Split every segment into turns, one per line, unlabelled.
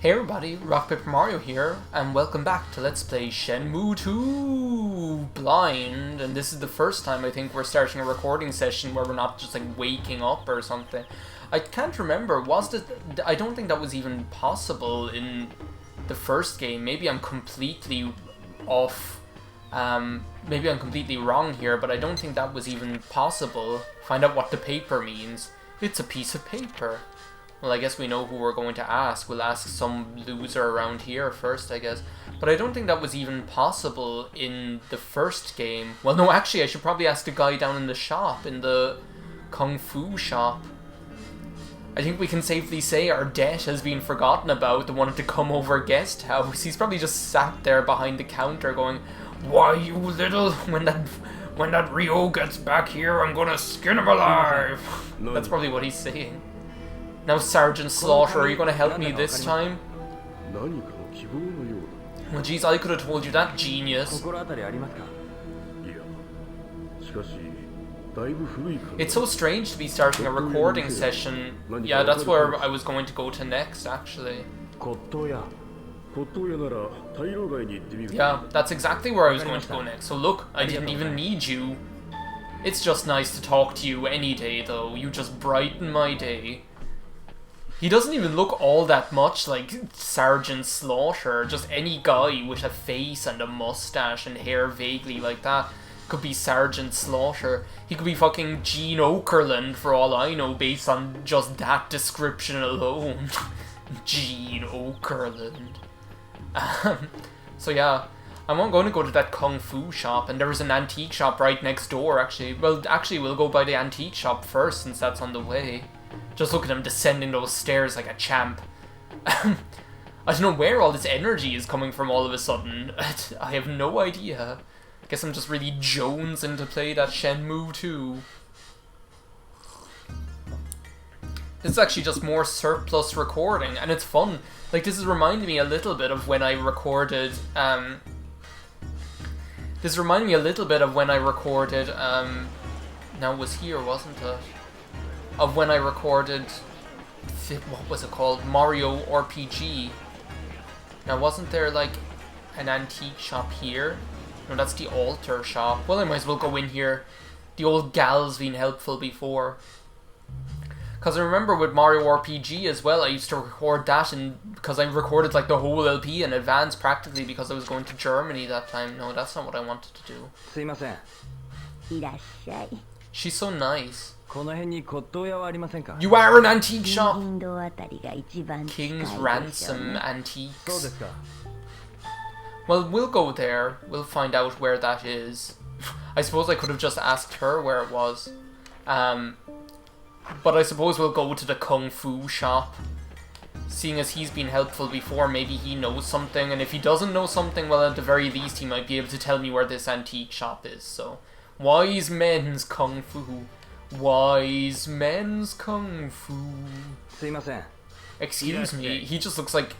Hey everybody, RockPaperMario here, and welcome back to Let's Play Shenmue 2 Blind. And this is the first time I think we're starting a recording session where we're not just like waking up or something. I can't remember, I don't think that was even possible in the first game. Maybe I'm completely off, maybe I'm completely wrong here, but I don't think that was even possible. Find out what the paper means. It's a piece of paper. Well, I guess we know who we're going to ask. We'll ask some loser around here first, I guess. But I don't think that was even possible in the first game. Well, no, actually, I should probably ask the guy down in the shop, in the Kung Fu shop. I think we can safely say our debt has been forgotten about, the one at the come over guest house. He's probably just sat there behind the counter going, "Why, you little, when that Ryo gets back here, I'm gonna skin him alive." That's probably what he's saying. Now, Sergeant Slaughter, are you going to help me this time? Well, geez, I could have told you that, genius. It's so strange to be starting a recording session. Yeah, that's where I was going to go to next, actually. Yeah, that's exactly where I was going to go next. So look, I didn't even need you. It's just nice to talk to you any day, though. You just brighten my day. He doesn't even look all that much like Sergeant Slaughter. Just any guy with a face and a mustache and hair vaguely like that could be Sergeant Slaughter. He could be fucking Gene Okerlund for all I know based on just that description alone. Gene Okerlund. So yeah, I'm going to go to that Kung Fu shop, and there is an antique shop right next door actually. Well, actually we'll go by the antique shop first since that's on the way. Just look at him descending those stairs like a champ. I don't know where all this energy is coming from all of a sudden. I have no idea. I guess I'm just really jonesing to play that Shenmue 2. This is actually just more surplus recording, and it's fun. Like, this is reminding me a little bit of when I recorded, now, it was here, wasn't it? Of when I recorded, what was it called? Mario RPG. Now, wasn't there like an antique shop here? No, that's the altar shop. Well, I might as well go in here. The old gal's been helpful before. Because I remember with Mario RPG as well, I used to record that, and because I recorded like the whole LP in advance practically because I was going to Germany that time. No, that's not what I wanted to do. She's so nice. You are an antique shop! King's Ransom Antiques. Well, we'll go there. We'll find out where that is. I suppose I could have just asked her where it was. But I suppose we'll go to the Kung Fu shop. Seeing as he's been helpful before, maybe he knows something. And if he doesn't know something, well, at the very least, he might be able to tell me where this antique shop is. So, wise men's Kung Fu. Wise men's Kung Fu. Excuse me, he just looks like,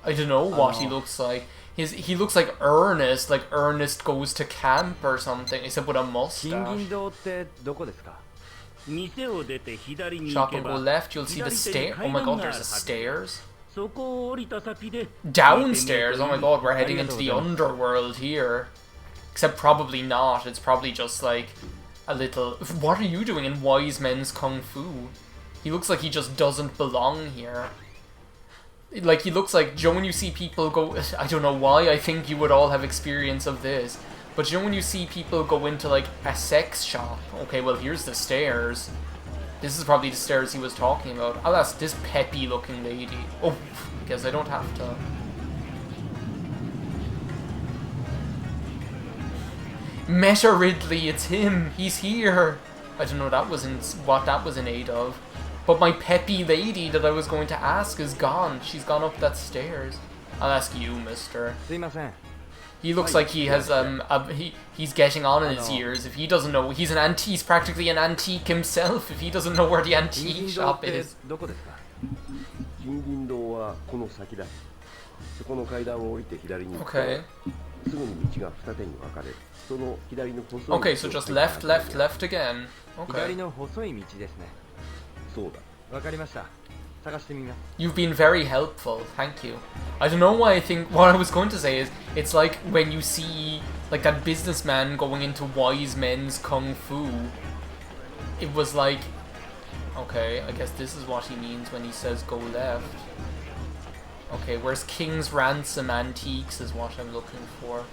I don't know what he looks like. He looks like Ernest goes to camp or something, except with a mustache. Shop and go left, you'll see the stair. Oh my god, there's a stairs. Downstairs, oh my god, we're heading into the underworld here. Except probably not, it's probably just like a little... What are you doing in Wise Men's Kung Fu? He looks like he just doesn't belong here. Like, he looks like, Joe, when you see people go... I don't know why, I think you would all have experience of this. But you know when you see people go into, like, a sex shop? Okay, well, here's the stairs. This is probably the stairs he was talking about. I'll ask this peppy-looking lady. Oh, guess I don't have to. Meta Ridley, it's him. He's here. I don't know what that was in aid of. But my peppy lady that I was going to ask is gone. She's gone up that stairs. I'll ask you, mister. He looks like he has he's getting on in his years. If he doesn't know, he's practically an antique himself. If he doesn't know where the antique shop is. Okay. Okay, so just left again. Okay. You've been very helpful, thank you. I don't know why I think, what I was going to say is, it's like when you see, like, that businessman going into wise men's kung fu. It was like, okay, I guess this is what he means when he says go left. Okay, where's King's Ransom Antiques is what I'm looking for.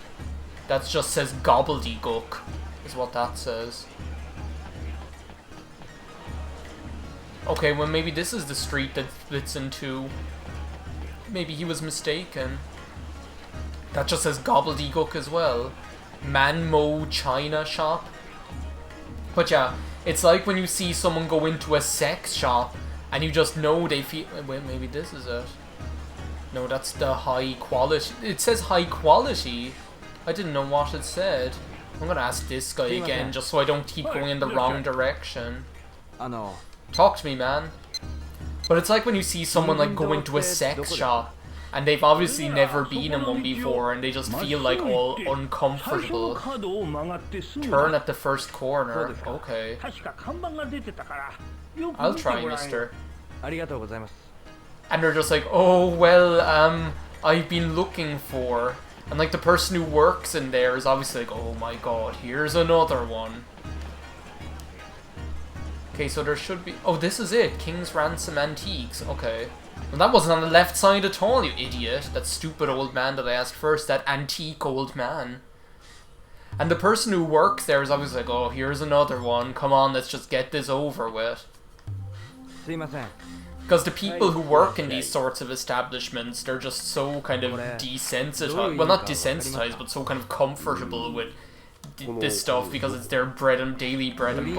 That just says gobbledygook, is what that says. Okay, well maybe this is the street that splits in two. Maybe he was mistaken. That just says gobbledygook as well. Manmo China shop. But yeah, it's like when you see someone go into a sex shop and you just know they feel... Wait, maybe this is it. No, that's the high quality. It says high quality. I didn't know what it said. I'm gonna ask this guy again just so I don't keep going in the wrong direction. Talk to me, man. But it's like when you see someone like go into a sex shop and they've obviously never been in one before and they just feel like all uncomfortable. Turn at the first corner. Okay. I'll try, mister. And they're just like, oh, well, I've been looking for... And like the person who works in there is obviously like, oh my god, here's another one. Okay, so there should be... Oh, this is it. King's Ransom Antiques. Okay. Well, that wasn't on the left side at all, you idiot. That stupid old man that I asked first. That antique old man. And the person who works there is obviously like, oh, here's another one. Come on, let's just get this over with. Because the people who work in these sorts of establishments, they're just so kind of desensitized. Well, not desensitized, but so kind of comfortable with this stuff because it's their daily bread and daily bread and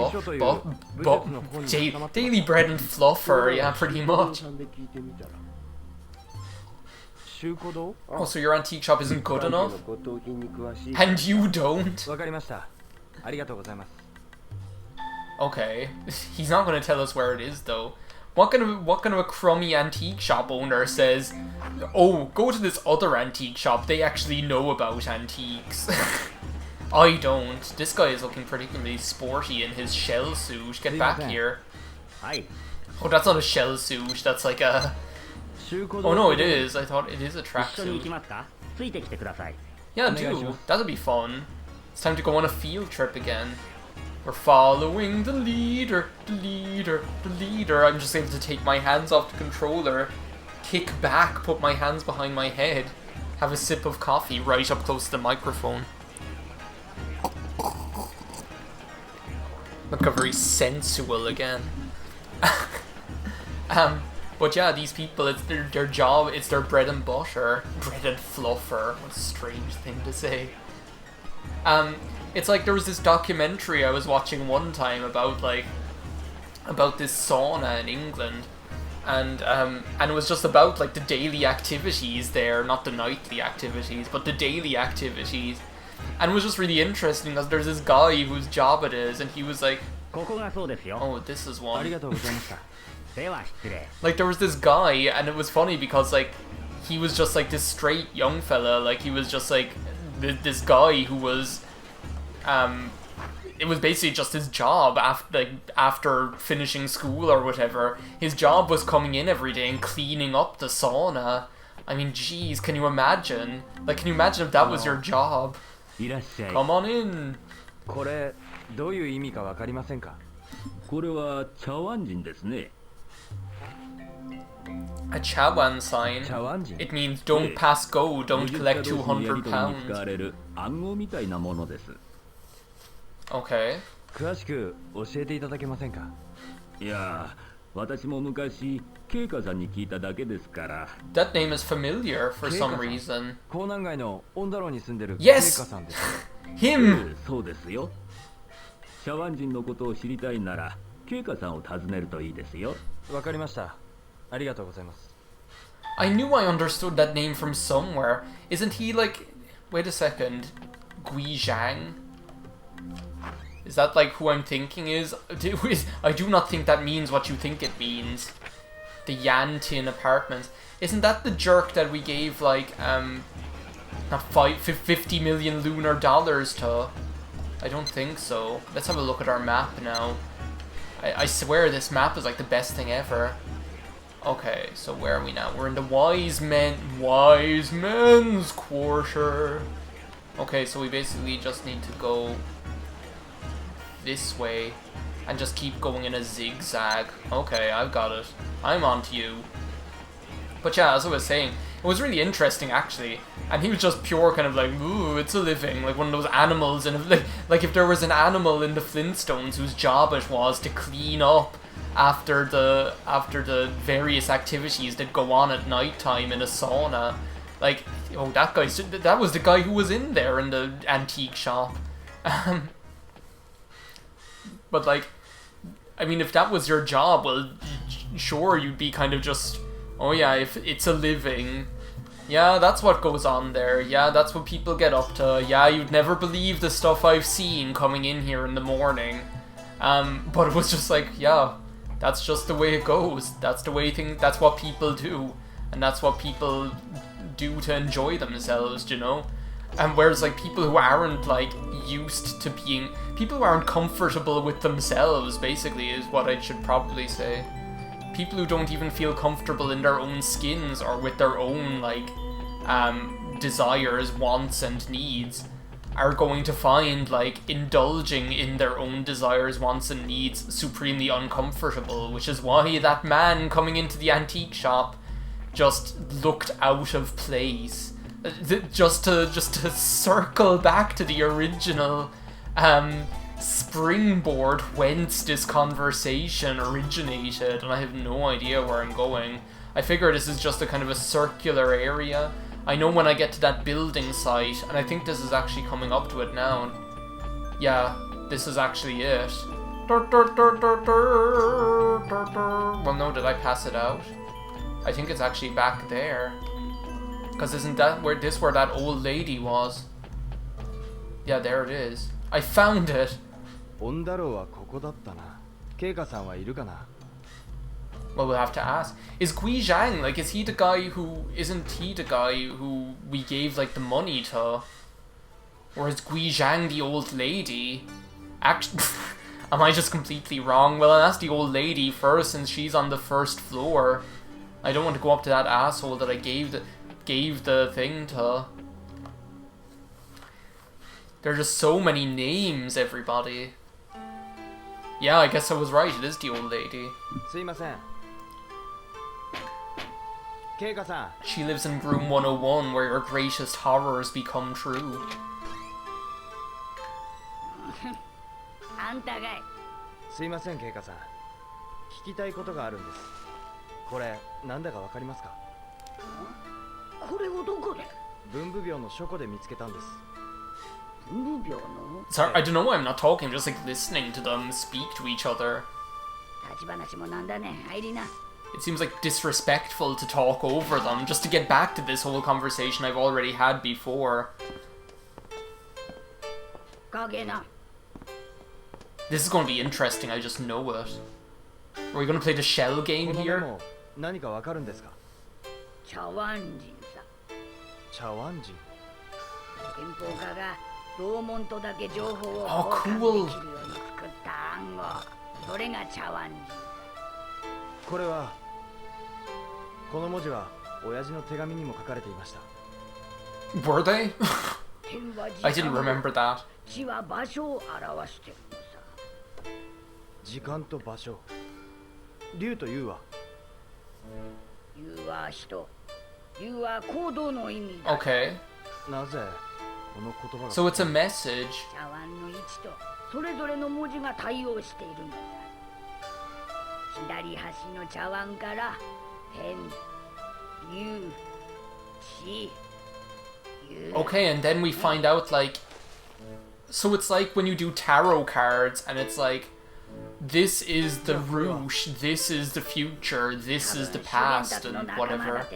fluffer, yeah, pretty much. Oh, so your antique shop isn't good enough? And you don't? Okay, he's not going to tell us where it is though. What kind of a crummy antique shop owner says, oh, go to this other antique shop, they actually know about antiques. I don't. This guy is looking particularly sporty in his shell suit. Get back here. Oh, that's not a shell suit. That's like a... Oh no, it is. I thought it is a tracksuit. Yeah, do. That'll be fun. It's time to go on a field trip again. We're following the leader, the leader, the leader. I'm just able to take my hands off the controller, kick back, put my hands behind my head, have a sip of coffee right up close to the microphone. Look, very sensual again. But yeah, these people, it's their job, it's their bread and butter. Bread and fluffer. What a strange thing to say. It's like there was this documentary I was watching one time about this sauna in England. And it was just about like the daily activities there, not the nightly activities, but the daily activities. And it was just really interesting because there's this guy whose job it is, and he was like, oh, this is one. Like there was this guy, and it was funny because like he was just like this straight young fella, like he was just like this guy who was it was basically just his job after finishing school or whatever. His job was coming in every day and cleaning up the sauna. I mean, geez, can you imagine? Like, can you imagine if that was your job? Come on in. A Chawan sign. It means don't pass go, don't collect £200. Okay. That name is familiar for some reason. Yes! Him! I knew I understood that name from somewhere. Isn't he like... Wait a second. Gui Zhang? Is that like who I'm thinking is? I do not think that means what you think it means. The Yantin Apartments. Isn't that the jerk that we gave like, not 50 million lunar dollars to? I don't think so. Let's have a look at our map now. I swear this map is like the best thing ever. Okay, so where are we now? We're in the wise men's quarter. Okay, so we basically just need to go this way and just keep going in a zigzag. Okay, I've got it. I'm on to you. But yeah, as I was saying, it was really interesting actually. And he was just pure kind of like, ooh, it's a living, like one of those animals, and like if there was an animal in the Flintstones whose job it was to clean up after the various activities that go on at nighttime in a sauna, like, oh, that was the guy who was in there in the antique shop. But like, I mean, if that was your job, well, sure, you'd be kind of just, oh yeah, if it's a living, yeah, that's what goes on there, yeah, that's what people get up to, yeah, you'd never believe the stuff I've seen coming in here in the morning. But it was just like, yeah, that's just the way it goes, that's the way that's what people do, and that's what people do to enjoy themselves, you know? And whereas like people who aren't like used to being, people who aren't comfortable with themselves, basically, is what I should probably say. People who don't even feel comfortable in their own skins or with their own like desires, wants and needs are going to find like indulging in their own desires, wants and needs supremely uncomfortable, which is why that man coming into the antique shop just looked out of place. Just to circle back to the original springboard whence this conversation originated, and I have no idea where I'm going. I figure this is just a kind of a circular area. I know when I get to that building site, and I think this is actually coming up to it now. Yeah, this is actually it. Well, no, did I pass it out? I think it's actually back there. Because isn't that where that old lady was? Yeah, there it is. I found it! Well, we'll have to ask. Is Gui Zhang, like, isn't he the guy who we gave, like, the money to? Or is Gui Zhang the old lady? Actually, am I just completely wrong? Well, I'll ask the old lady first, since she's on the first floor. I don't want to go up to that asshole that I gave the thing to. There are just so many names, everybody. Yeah, I guess I was right, it is the old lady. She lives in room 101, where your greatest horrors become true. Sorry, I don't know why I'm not talking, I'm just like listening to them speak to each other. It seems like disrespectful to talk over them, just to get back to this whole conversation I've already had before. This is going to be interesting, I just know it. Are we going to play the shell game here? Oh, cool! Were they? I didn't remember that. Okay. So it's a message. Okay, and then we find out, like, so it's like when you do tarot cards and it's like, this is the Rouge, this is the future, this is the past, and whatever.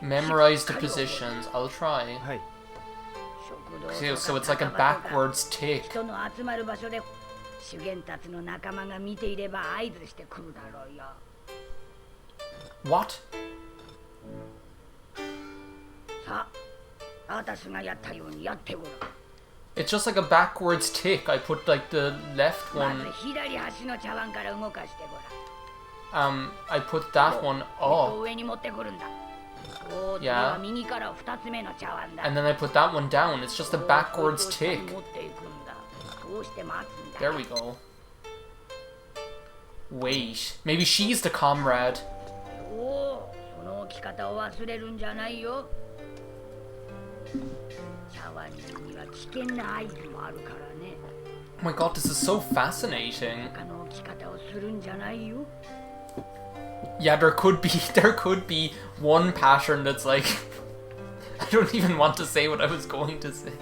Memorize the positions, I'll try. So it's like a backwards tick. What? It's just like a backwards tick. I put like the left one. I put that one up. Yeah. And then I put that one down. It's just a backwards tick. There we go. Wait. Maybe she's the comrade. Oh my god, this is so fascinating. Yeah, there could be one pattern that's like I don't even want to say what I was going to say.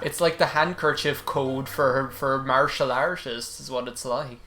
It's like the handkerchief code for martial artists is what it's like.